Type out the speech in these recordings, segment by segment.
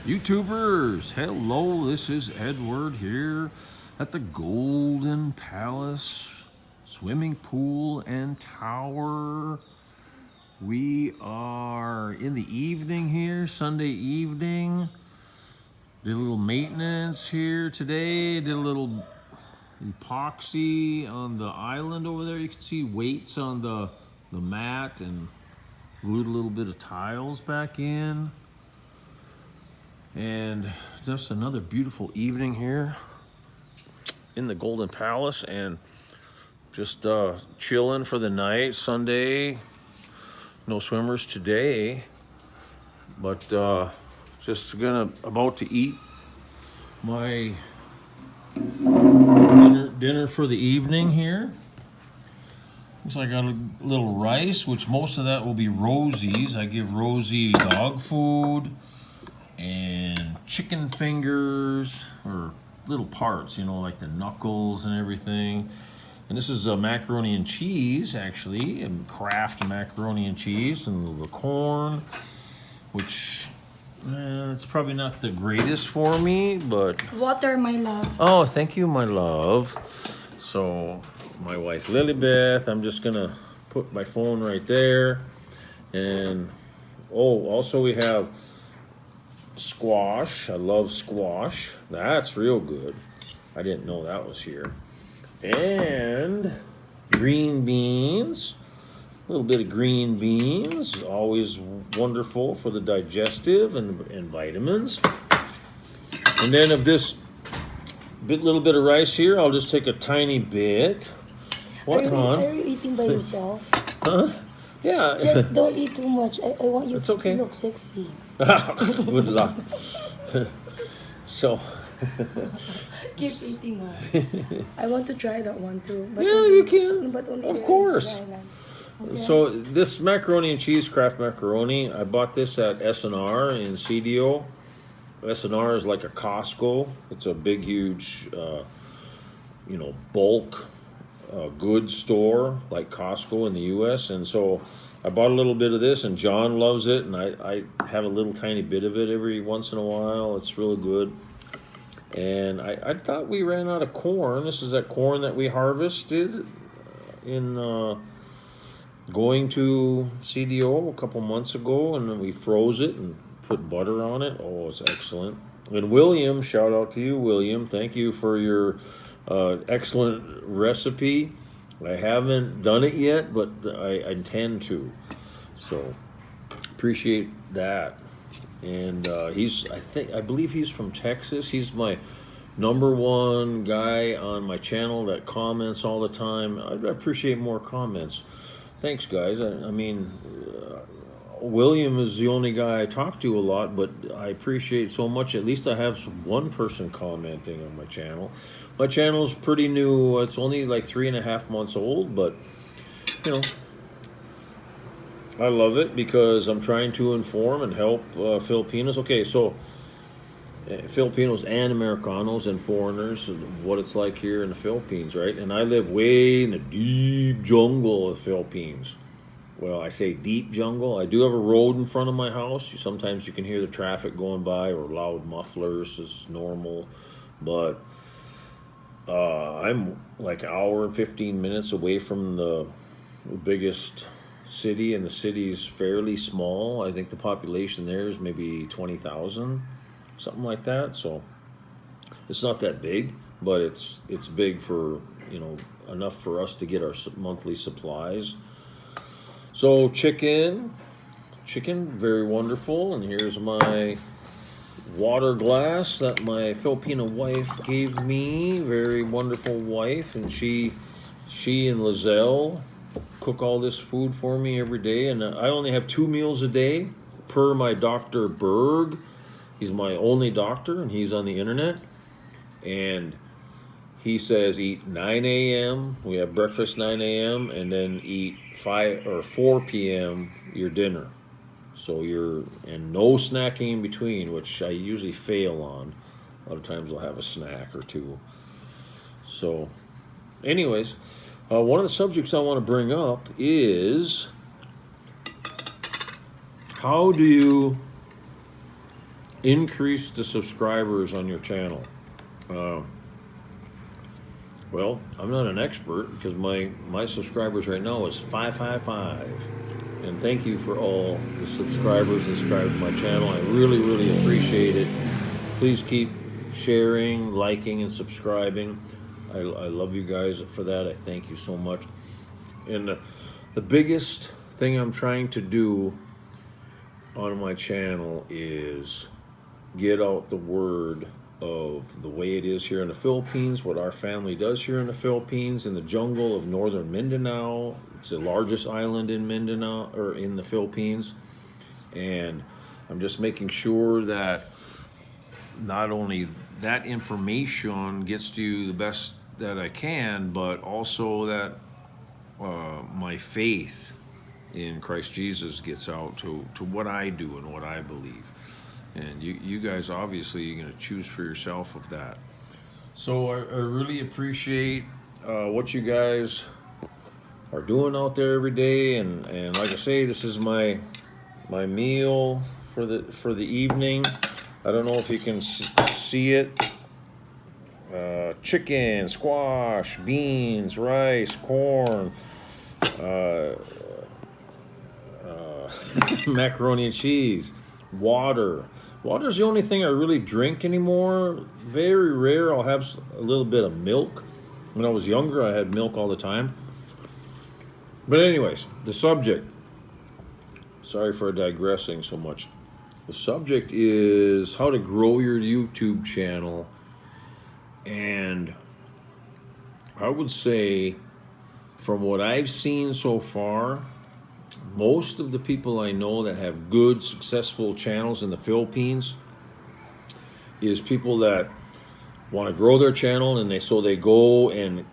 YouTubers, hello, this is Edward here at the Golden Palace Swimming Pool and Tower. We are in the evening here, Sunday evening. Did a little maintenance here today, did a little epoxy on the island over there. You can see weights on the mat and glued a little bit of tiles back in. And just another beautiful evening here in the Golden Palace, and just chilling for the night. Sunday, no swimmers today, but just about to eat my dinner for the evening here. Looks like I got a little rice, which most of that will be Rosie's. I give Rosie dog food and chicken fingers, or little parts, you know, like the knuckles and everything. And this is macaroni and cheese, actually, and Kraft macaroni and cheese, and the corn, which it's probably not the greatest for me, but Water, my love. oh, thank you, my love. So my wife Lilybeth, I'm just gonna put my phone right there. And oh, also we have squash. I love squash. That's real good. I didn't know that was here. And green beans. A little bit of green beans. Always wonderful for the digestive and vitamins. And then of this little bit of rice here, I'll just take a tiny bit. What, hon? Are you eating by yourself? Huh? Yeah. Just don't eat too much. I want you It's to okay. look sexy. Good luck. So. Keep eating. I want to try that one too. But Yeah, you can. But only Of there in course. Thailand. Okay. So this macaroni and cheese, Kraft macaroni, I bought this at S&R in CDO. S&R is like a Costco. It's a big, huge, bulk goods store like Costco in the U.S. And so I bought a little bit of this, and John loves it, and I have a little tiny bit of it every once in a while. It's really good. And I thought we ran out of corn. This is that corn that we harvested in going to CDO a couple months ago, and then we froze it and put butter on it. Oh, it's excellent. And William, shout out to you, William. Thank you for your excellent recipe. I haven't done it yet, but I intend to. So appreciate that. And I believe he's from Texas. He's my #1 guy on my channel that comments all the time. I appreciate more comments. Thanks, guys. William is the only guy I talk to a lot, but I appreciate so much. At least I have one person commenting on my channel. My channel's pretty new. It's only like 3.5 months old, but I love it because I'm trying to inform and help Filipinos. Okay, so Filipinos and Americanos and foreigners, and what it's like here in the Philippines, right? And I live way in the deep jungle of the Philippines. Well, I say deep jungle. I do have a road in front of my house. Sometimes you can hear the traffic going by or loud mufflers. It's normal. But I'm like an hour and 15 minutes away from the biggest city, and the city's fairly small. I think the population there is maybe 20,000, something like that. So it's not that big, but it's big for, enough for us to get our monthly supplies. So chicken, very wonderful. And here's my water glass that my Filipino wife gave me. Very wonderful wife, and she and Lizelle cook all this food for me every day. And I only have 2 meals a day per my Dr. Berg. He's my only doctor, and he's on the internet. And he says eat 9 a.m. We have breakfast 9 a.m. and then eat 5 or 4 p.m. your dinner. So and no snacking in between, which I usually fail on. A lot of times I'll have a snack or two. So, anyways, one of the subjects I want to bring up is how do you increase the subscribers on your channel. Well, I'm not an expert because my subscribers right now is 555. And thank you for all the subscribers that subscribe to my channel. I really, really appreciate it. Please keep sharing, liking, and subscribing. I love you guys for that. I thank you so much. And the biggest thing I'm trying to do on my channel is get out the word of the way it is here in the Philippines, what our family does here in the Philippines, in the jungle of northern Mindanao. It's the largest island in Mindanao, or in the Philippines. And I'm just making sure that not only that information gets to you the best that I can, but also that my faith in Christ Jesus gets out to what I do and what I believe. And you guys obviously you're going to choose for yourself of that. So I really appreciate what you guys are doing out there every day. And like I say, this is my meal for the evening. I don't know if you can see it. Chicken, squash, beans, rice, corn, macaroni and cheese, water. Water's the only thing I really drink anymore. Very rare I'll have a little bit of milk. When I was younger, I had milk all the time. But anyways, the subject. Sorry for digressing so much. The subject is how to grow your YouTube channel. And I would say, from what I've seen so far, most of the people I know that have good, successful channels in the Philippines is people that want to grow their channel, and they go and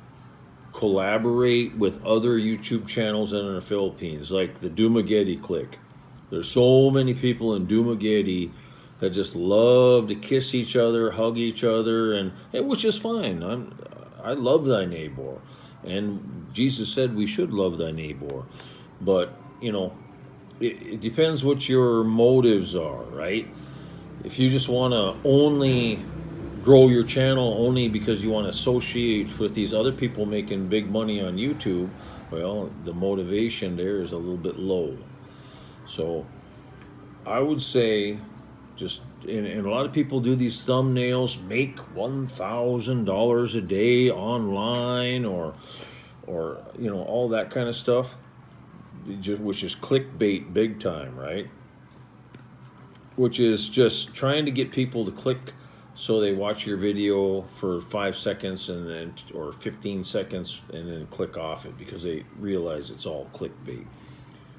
collaborate with other YouTube channels in the Philippines, like the Dumaguete clique. There's so many people in Dumaguete that just love to kiss each other, hug each other, and which is fine. I love thy neighbor, and Jesus said we should love thy neighbor, but you know, it depends what your motives are, right? If you just want to only grow your channel only because you want to associate with these other people making big money on YouTube, well, the motivation there is a little bit low. So I would say just, and a lot of people do these thumbnails, make $1,000 a day online, or you know, all that kind of stuff, which is clickbait big time, right? Which is just trying to get people to click so they watch your video for 5 seconds and then, or 15 seconds, and then click off it because they realize it's all clickbait.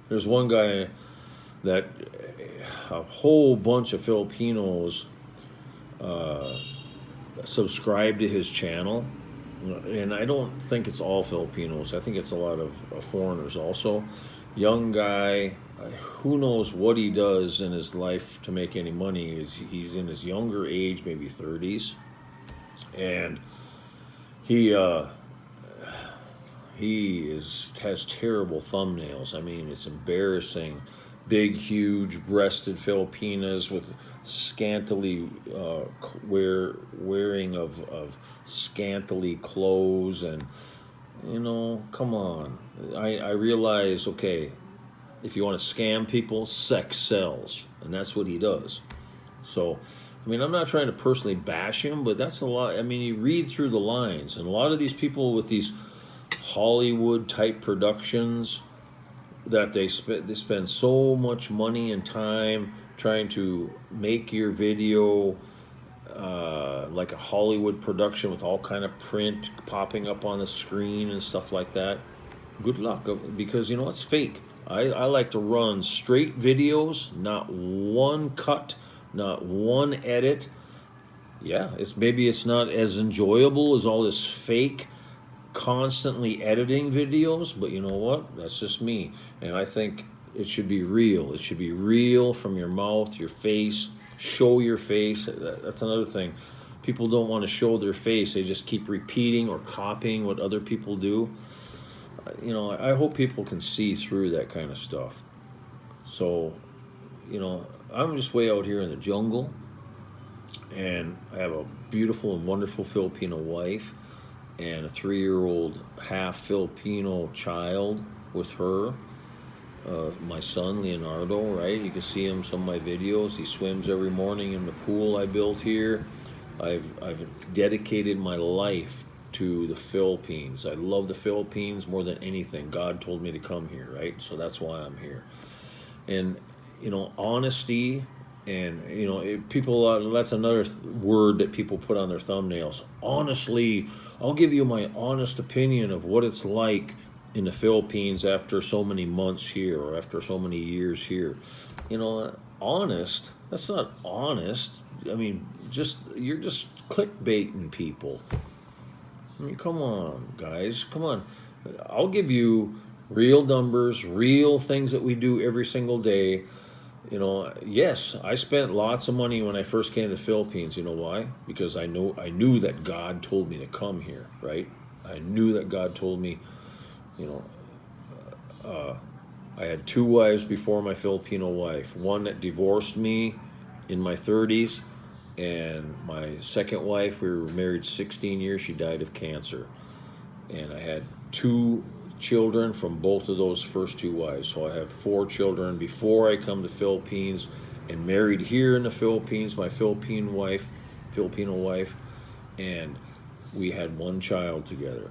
There's one guy that a whole bunch of Filipinos subscribe to his channel, and I don't think it's all Filipinos. I think it's a lot of foreigners also. Young guy, who knows what he does in his life to make any money. He's in his younger age, maybe 30s, and he has terrible thumbnails. I mean, it's embarrassing. Big, huge breasted Filipinas with scantily wearing of scantily clothes, and you know, come on. I realize, okay, if you want to scam people, sex sells, and that's what he does. So, I mean, I'm not trying to personally bash him, but that's a lot. I mean, you read through the lines, and a lot of these people with these Hollywood type productions, that they spend so much money and time trying to make your video like a Hollywood production with all kind of print popping up on the screen and stuff like that. Good luck, because you know it's fake. I like to run straight videos, not one cut, not one edit. Yeah, maybe it's not as enjoyable as all this fake constantly editing videos, but you know what? That's just me. And I think it should be real. It should be real from your mouth, your face. Show your face. That's another thing. People don't want to show their face. They just keep repeating or copying what other people do. You know, I hope people can see through that kind of stuff. So, you know, I'm just way out here in the jungle, And I have a beautiful and wonderful Filipino wife and a 3-year-old half Filipino child with her. My son Leonardo, right? You can see him some of my videos. He swims every morning in the pool I built here. I've dedicated my life to the Philippines. I love the Philippines more than anything. God told me to come here, right? So that's why I'm here. And honesty, and people, that's another word that people put on their thumbnails. Honestly, I'll give you my honest opinion of what it's like in the Philippines after so many months here, or after so many years here. Honest, that's not honest. I mean, you're just clickbaiting people. I mean, come on, guys, come on. I'll give you real numbers, real things that we do every single day. Yes, I spent lots of money when I first came to the Philippines. You know why? Because I knew that God told me to come here, right? I knew that God told me, I had 2 wives before my Filipino wife. One that divorced me in my 30s, and my second wife, we were married 16 years, she died of cancer. And I had 2 children from both of those first 2 wives. So I have 4 children before I come to Philippines, and married here in the Philippines, my Filipino wife, and we had 1 child together.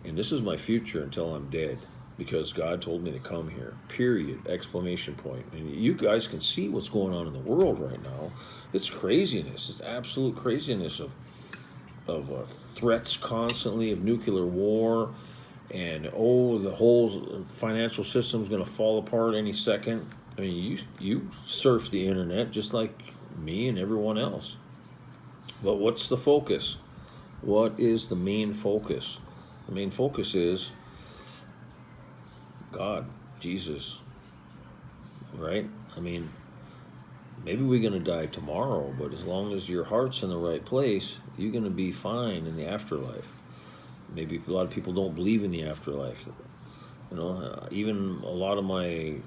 And this is my future until I'm dead, because God told me to come here, period, exclamation point. And you guys can see what's going on in the world right now. It's craziness. It's absolute craziness of threats constantly of nuclear war, and the whole financial system's going to fall apart any second. I mean, you surf the internet just like me and everyone else. But what's the focus? What is the main focus? The main focus is God, Jesus, right? I mean, maybe we're going to die tomorrow, but as long as your heart's in the right place, you're going to be fine in the afterlife. Maybe a lot of people don't believe in the afterlife. Even a lot of my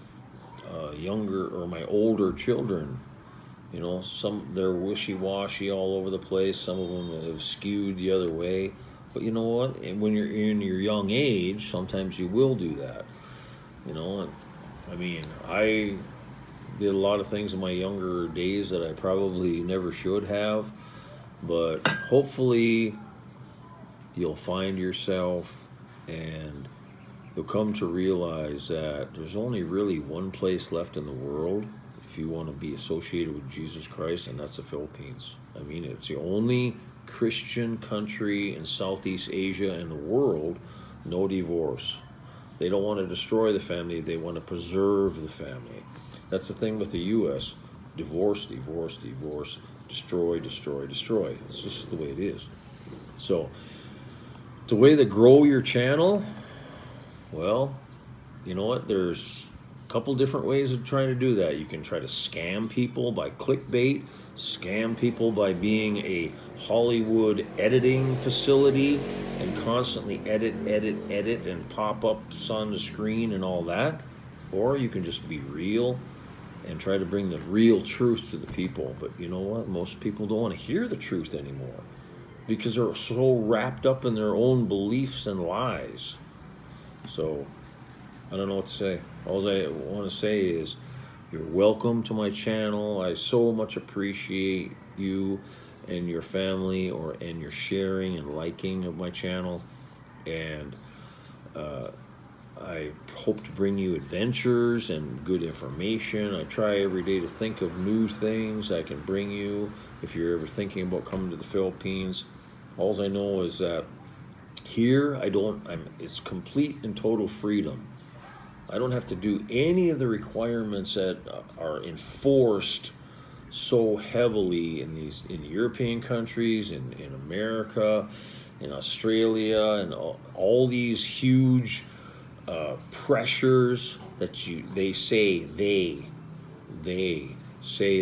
younger or my older children, they're wishy-washy all over the place. Some of them have skewed the other way. But you know what? And when you're in your young age, sometimes you will do that. I mean, I did a lot of things in my younger days that I probably never should have, but hopefully you'll find yourself and you'll come to realize that there's only really one place left in the world if you want to be associated with Jesus Christ, and that's the Philippines. I mean, it's the only Christian country in Southeast Asia and the world, no divorce. They don't want to destroy the family, they want to preserve the family. That's the thing with the U.S. Divorce, divorce, divorce, destroy, destroy, destroy. It's just the way it is. So, the way to grow your channel, well, you know what? There's a couple different ways of trying to do that. You can try to scam people by clickbait, scam people by being a Hollywood editing facility and constantly edit, and pop up on the screen and all that. Or you can just be real and try to bring the real truth to the people. But you know what? Most people don't want to hear the truth anymore because they're so wrapped up in their own beliefs and lies. So, I don't know what to say. All I want to say is, you're welcome to my channel. I so much appreciate you and your family and your sharing and liking of my channel. And I hope to bring you adventures and good information. I try every day to think of new things I can bring you if you're ever thinking about coming to the Philippines. All I know is that here it's complete and total freedom. I don't have to do any of the requirements that are enforced so heavily in European countries, in America, in Australia, and all these huge pressures that they say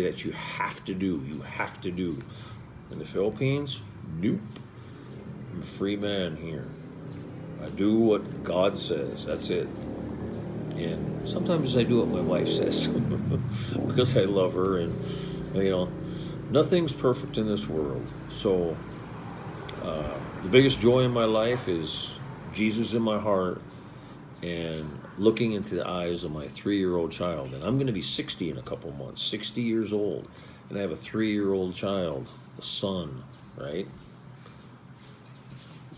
that you have to do. In the Philippines, nope. I'm a free man here. I do what God says. That's it. And sometimes I do what my wife says because I love her, and Nothing's perfect in this world. So the biggest joy in my life is Jesus in my heart and looking into the eyes of my 3-year-old child. And I'm going to be 60 in a couple months, 60 years old. And I have a 3-year-old child, a son, right?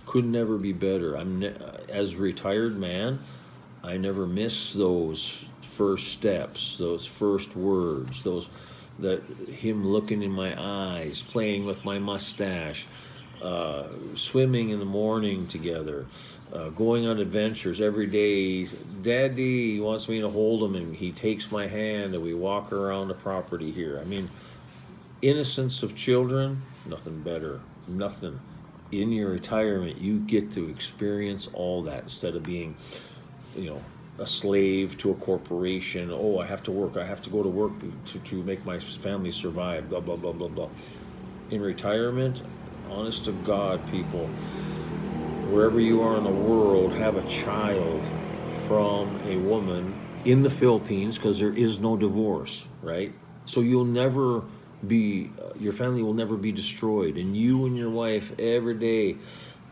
Could never be better. As a retired man, I never miss those first steps, those first words, him looking in my eyes, playing with my mustache, swimming in the morning together, going on adventures every day. Daddy, he wants me to hold him, and he takes my hand, and we walk around the property here. I mean, innocence of children, nothing better. Nothing. In your retirement, you get to experience all that instead of being, a slave to a corporation. Oh, I have to work. I have to go to work to make my family survive. Blah, blah, blah, blah, blah. In retirement, honest to God, people, wherever you are in the world, have a child from a woman in the Philippines, because there is no divorce, right? So you'll never be, your family will never be destroyed. And you and your wife every day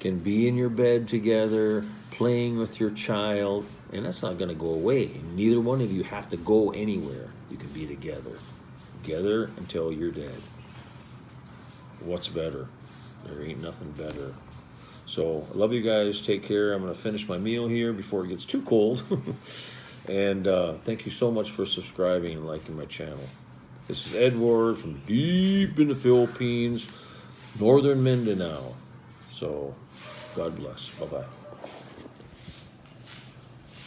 can be in your bed together, playing with your child, and that's not going to go away. Neither one of you have to go anywhere. You can be together until you're dead. What's better? There ain't nothing better. So I love you guys. Take care. I'm going to finish my meal here before it gets too cold. And thank you so much for subscribing and liking my channel. This is Edward from deep in the Philippines, northern Mindanao. So God bless. Bye-bye.